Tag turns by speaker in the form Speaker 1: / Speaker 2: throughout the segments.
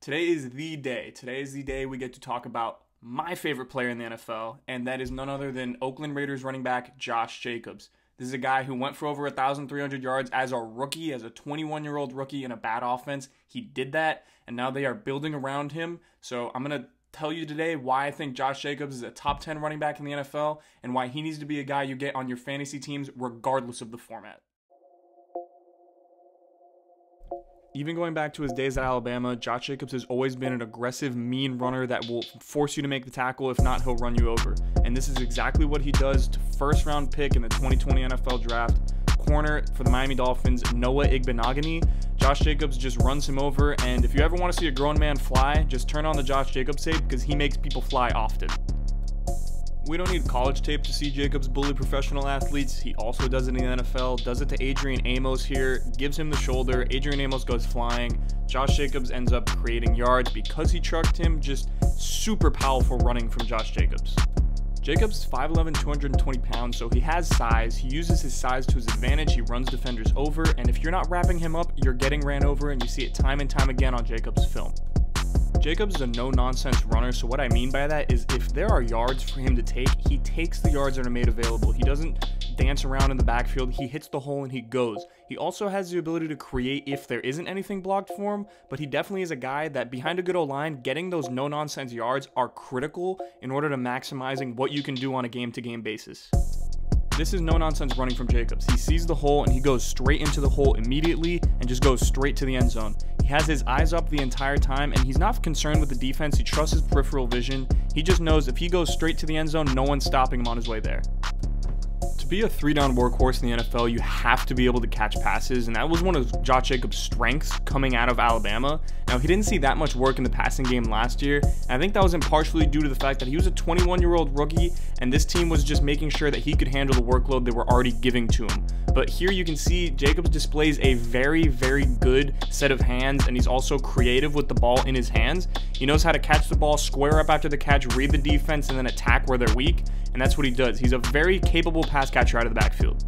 Speaker 1: Today is the day. Today is the day we get to talk about my favorite player in the NFL, and that is none other than Oakland Raiders running back Josh Jacobs. This is a guy who went for over 1,300 yards as a rookie, as a 21-year-old rookie in a bad offense. He did that, and now they are building around him. So I'm going to tell you today why I think Josh Jacobs is a top 10 running back in the NFL and why he needs to be a guy you get on your fantasy teams regardless of the format. Even going back to his days at Alabama, Josh Jacobs has always been an aggressive, mean runner that will force you to make the tackle. If not, he'll run you over. And this is exactly what he does to first-round pick in the 2020 NFL Draft. Corner for the Miami Dolphins, Noah Igbenogany. Josh Jacobs just runs him over, and if you ever want to see a grown man fly, just turn on the Josh Jacobs tape because he makes people fly often. We don't need college tape to see Jacobs bully professional athletes. He also does it in the NFL, does it to Adrian Amos here, gives him the shoulder. Adrian Amos goes flying. Josh Jacobs ends up creating yards because he trucked him. Just super powerful running from Josh Jacobs. Jacobs is 5'11", 220 pounds, so he has size. He uses his size to his advantage. He runs defenders over, and if you're not wrapping him up, you're getting ran over, and you see it time and time again on Jacobs' film. Jacobs is a no-nonsense runner, so what I mean by that is if there are yards for him to take, he takes the yards that are made available. He doesn't dance around in the backfield. He hits the hole and he goes. He also has the ability to create if there isn't anything blocked for him, but he definitely is a guy that behind a good O-line, getting those no-nonsense yards are critical in order to maximizing what you can do on a game-to-game basis. This is no-nonsense running from Jacobs. He sees the hole and he goes straight into the hole immediately and just goes straight to the end zone. He has his eyes up the entire time and he's not concerned with the defense. He trusts his peripheral vision. He just knows if he goes straight to the end zone, no one's stopping him on his way there. To be a three-down workhorse in the NFL, you have to be able to catch passes, and that was one of Josh Jacobs' strengths coming out of Alabama. Now, he didn't see that much work in the passing game last year, and I think that was partially due to the fact that he was a 21-year-old rookie, and this team was just making sure that he could handle the workload they were already giving to him. But here you can see Jacobs displays a very, very good set of hands, and he's also creative with the ball in his hands. He knows how to catch the ball, square up after the catch, read the defense, and then attack where they're weak, and that's what he does. He's a very capable pass catcher out of the backfield.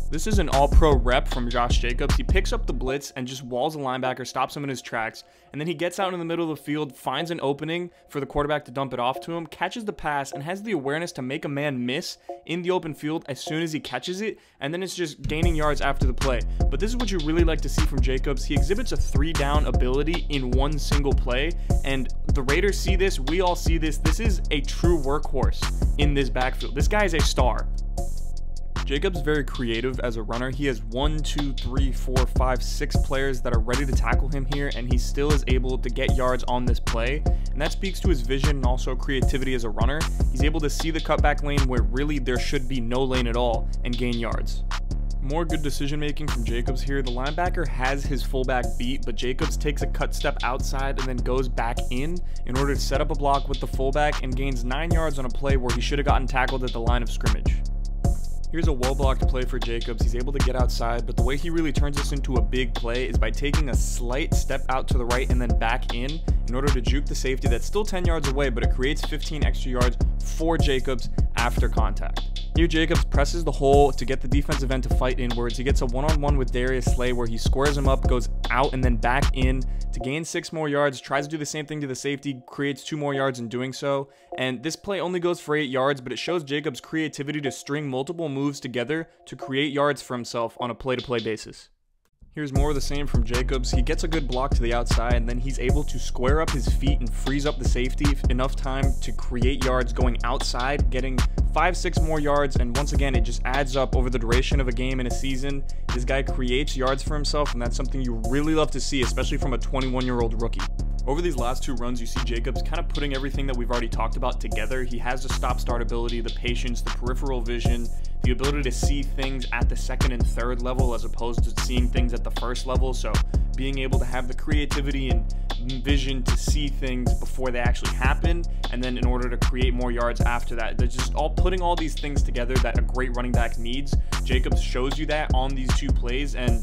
Speaker 1: This is an all-pro rep from Josh Jacobs. He picks up the blitz and just walls a linebacker, stops him in his tracks, and then he gets out in the middle of the field, finds an opening for the quarterback to dump it off to him, catches the pass, and has the awareness to make a man miss in the open field as soon as he catches it, and then it's just gaining yards after the play. But this is what you really like to see from Jacobs. He exhibits a three-down ability in one single play, and the Raiders see this, we all see this. This is a true workhorse in this backfield. This guy is a star. Jacobs is very creative as a runner. He has 1, 2, 3, 4, 5, 6 players that are ready to tackle him here, and he still is able to get yards on this play, and that speaks to his vision and also creativity as a runner. He's able to see the cutback lane where really there should be no lane at all and gain yards. More good decision making from Jacobs here. The linebacker has his fullback beat, but Jacobs takes a cut step outside and then goes back in order to set up a block with the fullback and gains 9 yards on a play where he should have gotten tackled at the line of scrimmage. Here's a well-blocked play for Jacobs. He's able to get outside, but the way he really turns this into a big play is by taking a slight step out to the right and then back in order to juke the safety that's still 10 yards away, but it creates 15 extra yards for Jacobs after contact. Here Jacobs presses the hole to get the defensive end to fight inwards. He gets a one-on-one with Darius Slay where he squares him up, goes out and then back in to gain 6 more yards, tries to do the same thing to the safety, creates 2 more yards in doing so. And this play only goes for 8 yards, but it shows Jacobs' creativity to string multiple moves together to create yards for himself on a play-to-play basis. Here's more of the same from Jacobs. He gets a good block to the outside, and then he's able to square up his feet and freeze up the safety enough time to create yards going outside, getting 5-6 more yards, and once again, it just adds up over the duration of a game and a season. This guy creates yards for himself, and that's something you really love to see, especially from a 21-year-old rookie. Over these last 2 runs, you see Jacobs kind of putting everything that we've already talked about together. He has the stop-start ability, the patience, the peripheral vision, the ability to see things at the second and third level as opposed to seeing things at the first level. So being able to have the creativity and vision to see things before they actually happen, and then in order to create more yards after that. They're just all putting all these things together that a great running back needs. Jacobs shows you that on these 2 plays, and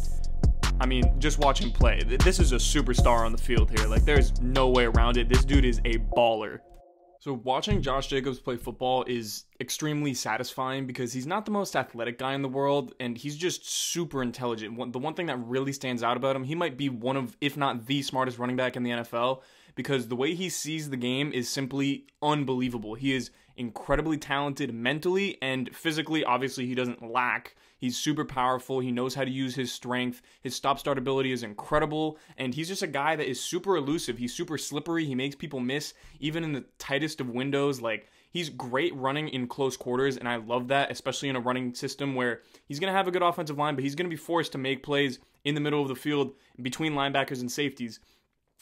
Speaker 1: I mean, just watch him play. This is a superstar on the field here. Like, there's no way around it. This dude is a baller. So watching Josh Jacobs play football is extremely satisfying because he's not the most athletic guy in the world, and he's just super intelligent. The one thing that really stands out about him, he might be one of, if not the smartest running back in the NFL, because the way he sees the game is simply unbelievable. He is incredibly talented mentally and physically. Obviously, he doesn't lack. He's super powerful. He knows how to use his strength. His stop-start ability is incredible, and he's just a guy that is super elusive. He's super slippery. He makes people miss even in the tightest of windows. Like, he's great running in close quarters, and I love that, especially in a running system where he's going to have a good offensive line, but he's going to be forced to make plays in the middle of the field between linebackers and safeties.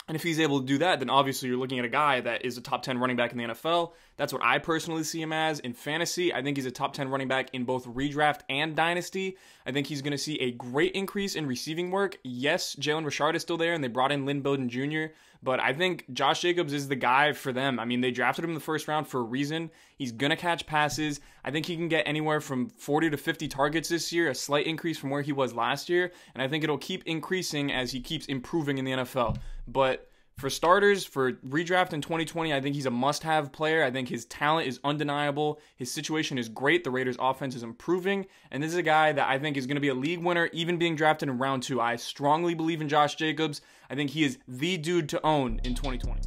Speaker 1: And if he's able to do that, then obviously you're looking at a guy that is a top 10 running back in the NFL. That's what I personally see him as in fantasy. I think he's a top 10 running back in both redraft and dynasty. I think he's going to see a great increase in receiving work. Yes, Jalen Richard is still there, and they brought in Lynn Bowden Jr., but I think Josh Jacobs is the guy for them. I mean, they drafted him in the first round for a reason. He's going to catch passes. I think he can get anywhere from 40 to 50 targets this year, a slight increase from where he was last year, and I think it'll keep increasing as he keeps improving in the NFL. But for starters, for redraft in 2020, I think he's a must-have player. I think his talent is undeniable. His situation is great. The Raiders' offense is improving. And this is a guy that I think is going to be a league winner, even being drafted in round 2. I strongly believe in Josh Jacobs. I think he is the dude to own in 2020.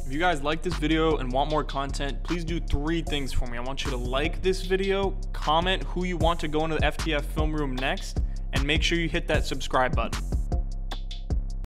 Speaker 1: If you guys like this video and want more content, please do 3 things for me. I want you to like this video, comment who you want to go into the FTF film room next, and make sure you hit that subscribe button.